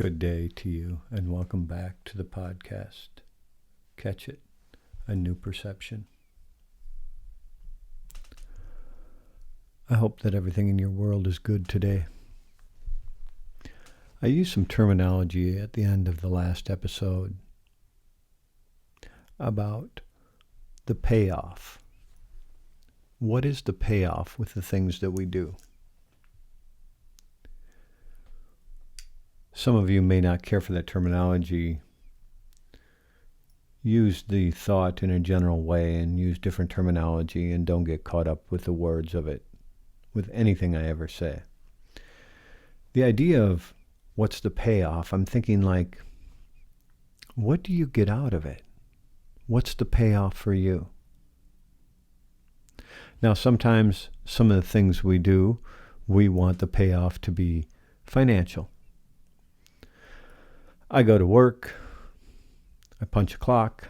Good day to you, and welcome back to the podcast. Catch it, a new perception. I hope that everything in your world is good today. I used some terminology at the end of the last episode about the payoff. What is the payoff with the things that we do? Some of you may not care for that terminology. Use the thought in a general way and use different terminology and don't get caught up with the words of it, with anything I ever say. The idea of what's the payoff, I'm thinking like, what do you get out of it? What's the payoff for you? Now, sometimes some of the things we do, we want the payoff to be financial. I go to work, I punch a clock.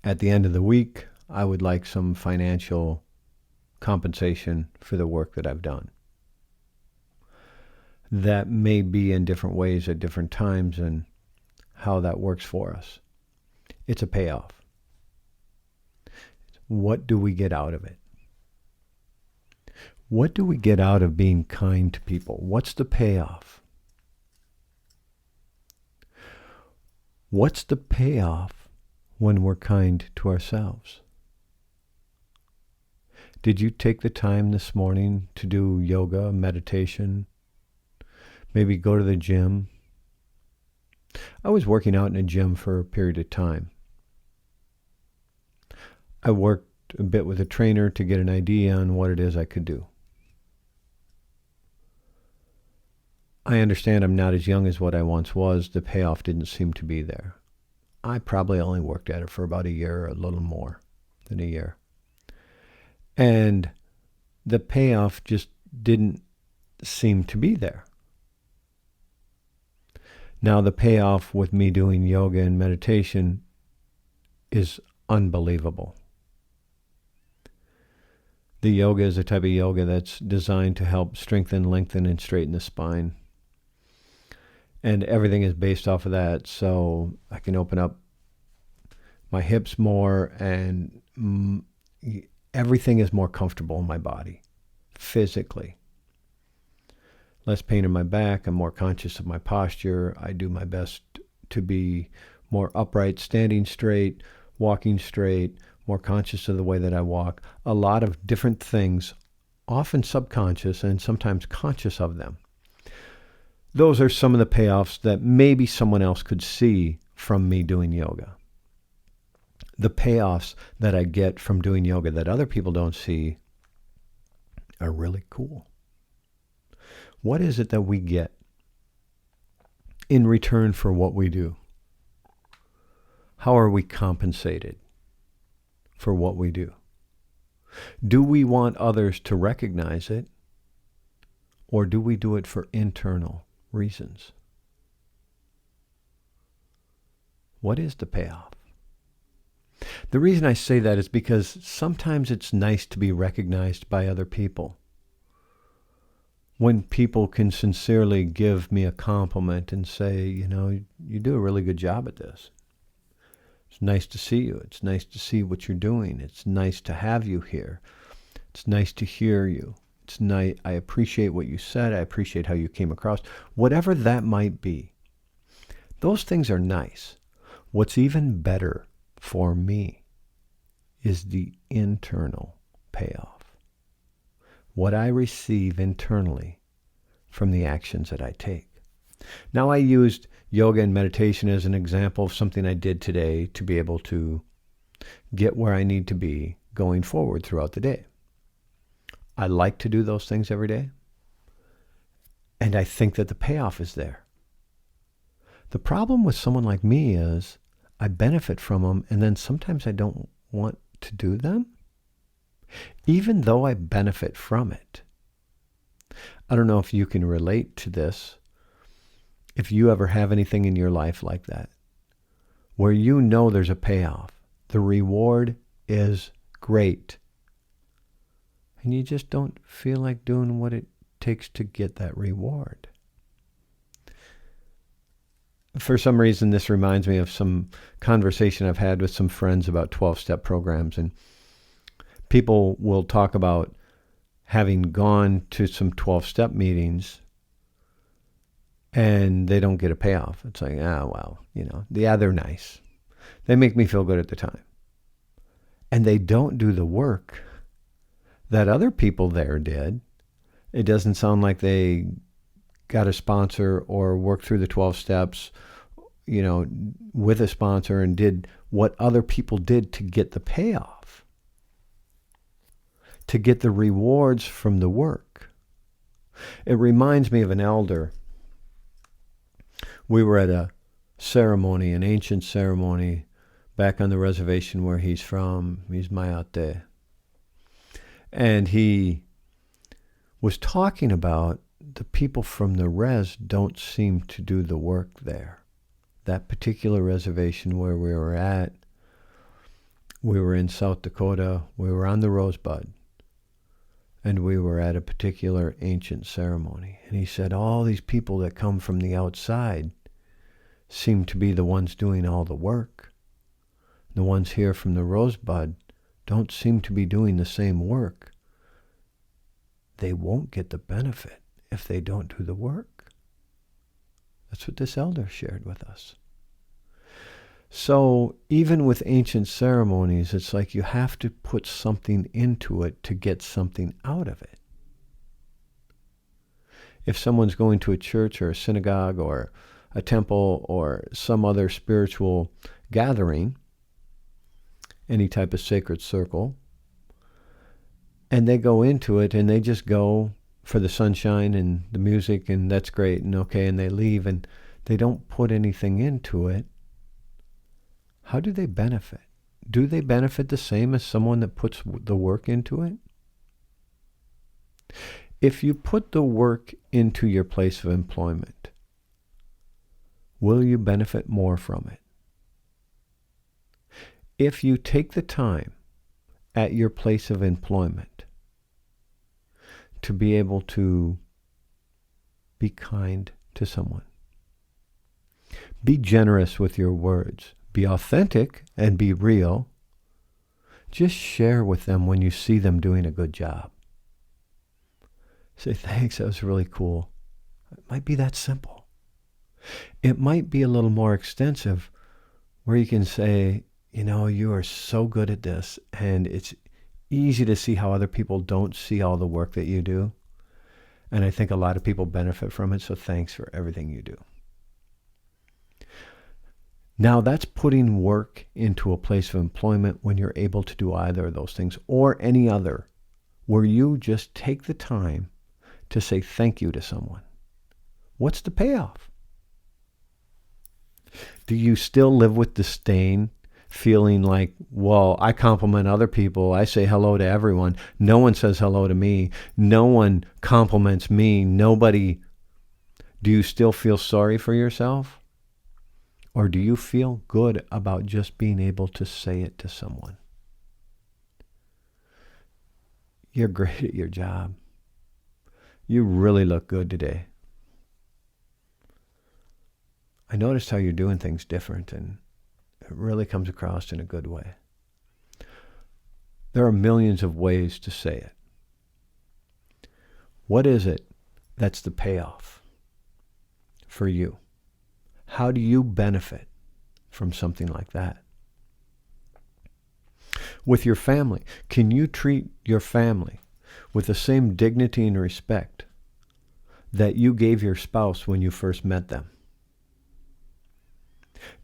At the end of the week, I would like some financial compensation for the work that I've done. That may be in different ways at different times and how that works for us. It's a payoff. What do we get out of it? What do we get out of being kind to people? What's the payoff? What's the payoff when we're kind to ourselves? Did you take the time this morning to do yoga, meditation, maybe go to the gym? I was working out in a gym for a period of time. I worked a bit with a trainer to get an idea on what it is I could do. I understand I'm not as young as what I once was. The payoff didn't seem to be there. I probably only worked at it for about a year, or a little more than a year. And the payoff just didn't seem to be there. Now, the payoff with me doing yoga and meditation is unbelievable. The yoga is a type of yoga that's designed to help strengthen, lengthen, and straighten the spine. And everything is based off of that, so I can open up my hips more, and everything is more comfortable in my body, physically. Less pain in my back, I'm more conscious of my posture. I do my best to be more upright, standing straight, walking straight, more conscious of the way that I walk. A lot of different things, often subconscious and sometimes conscious of them. Those are some of the payoffs that maybe someone else could see from me doing yoga. The payoffs that I get from doing yoga that other people don't see are really cool. What is it that we get in return for what we do? How are we compensated for what we do? Do we want others to recognize it, or do we do it for internal reasons? What is the payoff? The reason I say that is because sometimes it's nice to be recognized by other people. When people can sincerely give me a compliment and say, you do a really good job at this. It's nice to see you. It's nice to see what you're doing. It's nice to have you here. It's nice to hear you. It's nice. I appreciate what you said. I appreciate how you came across. Whatever that might be, those things are nice. What's even better for me is the internal payoff. What I receive internally from the actions that I take. Now, I used yoga and meditation as an example of something I did today to be able to get where I need to be going forward throughout the day. I like to do those things every day, and I think that the payoff is there. The problem with someone like me is I benefit from them, and then sometimes I don't want to do them, even though I benefit from it. I don't know if you can relate to this, if you ever have anything in your life like that, where you know there's a payoff. The reward is great, and you just don't feel like doing what it takes to get that reward. For some reason, this reminds me of some conversation I've had with some friends about 12-step programs. And people will talk about having gone to some 12-step meetings and they don't get a payoff. It's like, well, yeah, they're nice. They make me feel good at the time. And they don't do the work that other people there did. It doesn't sound like they got a sponsor or worked through the 12 steps, with a sponsor and did what other people did to get the payoff, to get the rewards from the work. It reminds me of an elder. We were at a ceremony, an ancient ceremony, back on the reservation where he's from. He's Mayate. And he was talking about the people from the res don't seem to do the work there. That particular reservation where we were at, we were in South Dakota, we were on the Rosebud, and we were at a particular ancient ceremony. And he said, all these people that come from the outside seem to be the ones doing all the work. The ones here from the Rosebud don't seem to be doing the same work. They won't get the benefit if they don't do the work. That's what this elder shared with us. So even with ancient ceremonies, it's like you have to put something into it to get something out of it. If someone's going to a church or a synagogue or a temple or some other spiritual gathering, any type of sacred circle, and they go into it and they just go for the sunshine and the music, and that's great and okay, and they leave and they don't put anything into it, how do they benefit? Do they benefit the same as someone that puts the work into it? If you put the work into your place of employment, will you benefit more from it? If you take the time at your place of employment to be able to be kind to someone, be generous with your words, be authentic and be real, just share with them when you see them doing a good job. Say, thanks, that was really cool. It might be that simple. It might be a little more extensive where you can say, you are so good at this, and it's easy to see how other people don't see all the work that you do. And I think a lot of people benefit from it, so thanks for everything you do. Now that's putting work into a place of employment when you're able to do either of those things or any other, where you just take the time to say thank you to someone. What's the payoff? Do you still live with disdain, feeling like, well, I compliment other people, I say hello to everyone, no one says hello to me, no one compliments me, nobody? Do you still feel sorry for yourself? Or do you feel good about just being able to say it to someone? You're great at your job. You really look good today. I noticed how you're doing things different, and it really comes across in a good way. There are millions of ways to say it. What is it that's the payoff for you? How do you benefit from something like that? With your family, can you treat your family with the same dignity and respect that you gave your spouse when you first met them?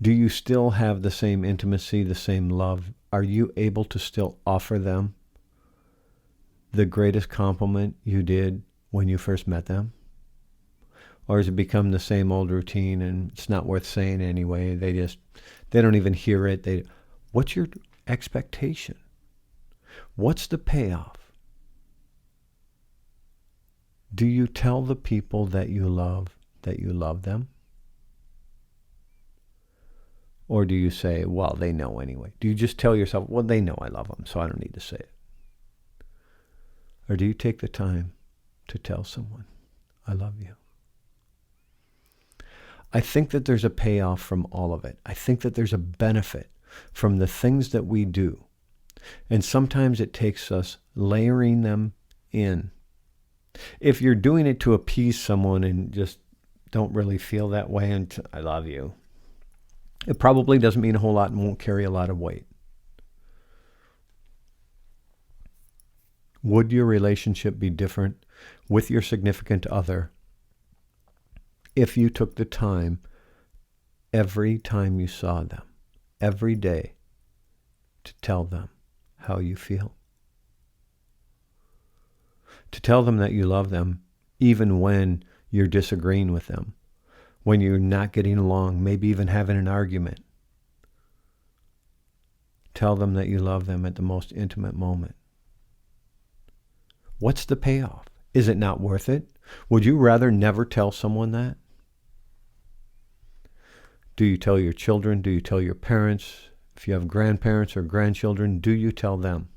Do you still have the same intimacy, the same love? Are you able to still offer them the greatest compliment you did when you first met them? Or has it become the same old routine and it's not worth saying anyway? They don't even hear it. What's your expectation? What's the payoff? Do you tell the people that you love them? Or do you say, well, they know anyway? Do you just tell yourself, well, they know I love them, so I don't need to say it? Or do you take the time to tell someone, I love you? I think that there's a payoff from all of it. I think that there's a benefit from the things that we do. And sometimes it takes us layering them in. If you're doing it to appease someone and just don't really feel that way and I love you, it probably doesn't mean a whole lot and won't carry a lot of weight. Would your relationship be different with your significant other if you took the time every time you saw them, every day, to tell them how you feel? To tell them that you love them even when you're disagreeing with them, when you're not getting along, maybe even having an argument. Tell them that you love them at the most intimate moment. What's the payoff? Is it not worth it? Would you rather never tell someone that? Do you tell your children? Do you tell your parents? If you have grandparents or grandchildren, do you tell them?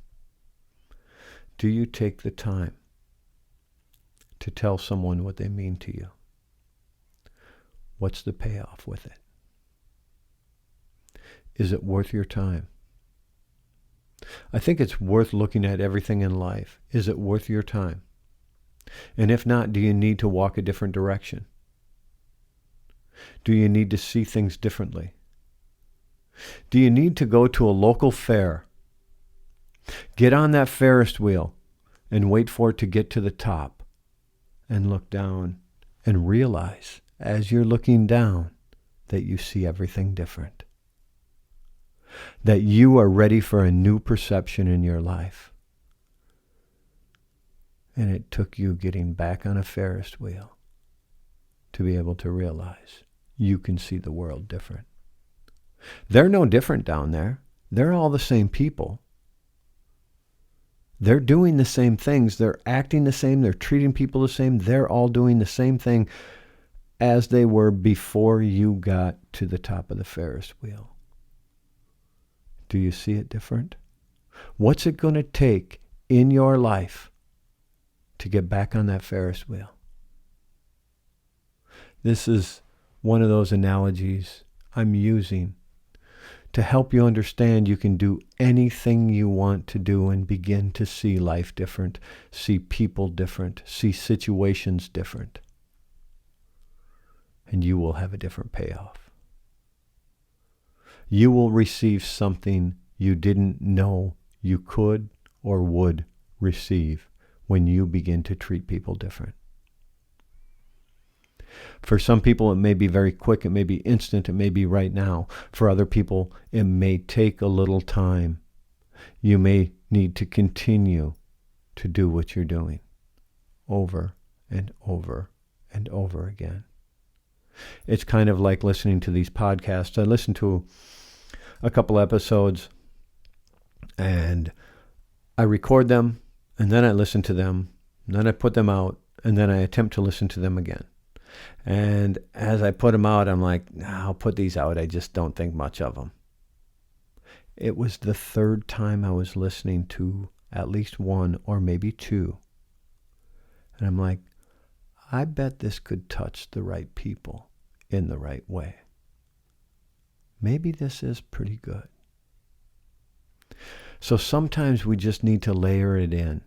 Do you take the time to tell someone what they mean to you? What's the payoff with it? Is it worth your time? I think it's worth looking at everything in life. Is it worth your time? And if not, do you need to walk a different direction? Do you need to see things differently? Do you need to go to a local fair, get on that Ferris wheel, and wait for it to get to the top, and look down and realize as you're looking down that you see everything different? That you are ready for a new perception in your life. And it took you getting back on a Ferris wheel to be able to realize you can see the world different. They're no different down there. They're all the same people. They're doing the same things. They're acting the same. They're treating people the same. They're all doing the same thing as they were before you got to the top of the Ferris wheel. Do you see it different? What's it going to take in your life to get back on that Ferris wheel? This is one of those analogies I'm using to help you understand you can do anything you want to do and begin to see life different, see people different, see situations different. And you will have a different payoff. You will receive something you didn't know you could or would receive when you begin to treat people different. For some people, it may be very quick. It may be instant. It may be right now. For other people, it may take a little time. You may need to continue to do what you're doing over and over and over again. It's kind of like listening to these podcasts. I listened to a couple episodes and I record them and then I listen to them and then I put them out and then I attempt to listen to them again. And as I put them out, I'm like, I'll put these out. I just don't think much of them. It was the third time I was listening to at least one or maybe two. And I'm like, I bet this could touch the right people in the right way. Maybe this is pretty good. So sometimes we just need to layer it in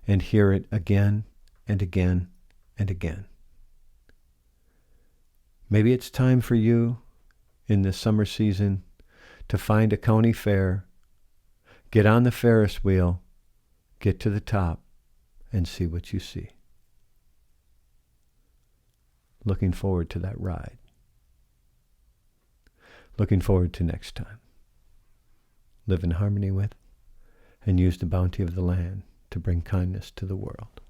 and hear it again and again and again. Maybe it's time for you in this summer season to find a county fair, get on the Ferris wheel, get to the top, and see what you see. Looking forward to that ride. Looking forward to next time. Live in harmony with and use the bounty of the land to bring kindness to the world.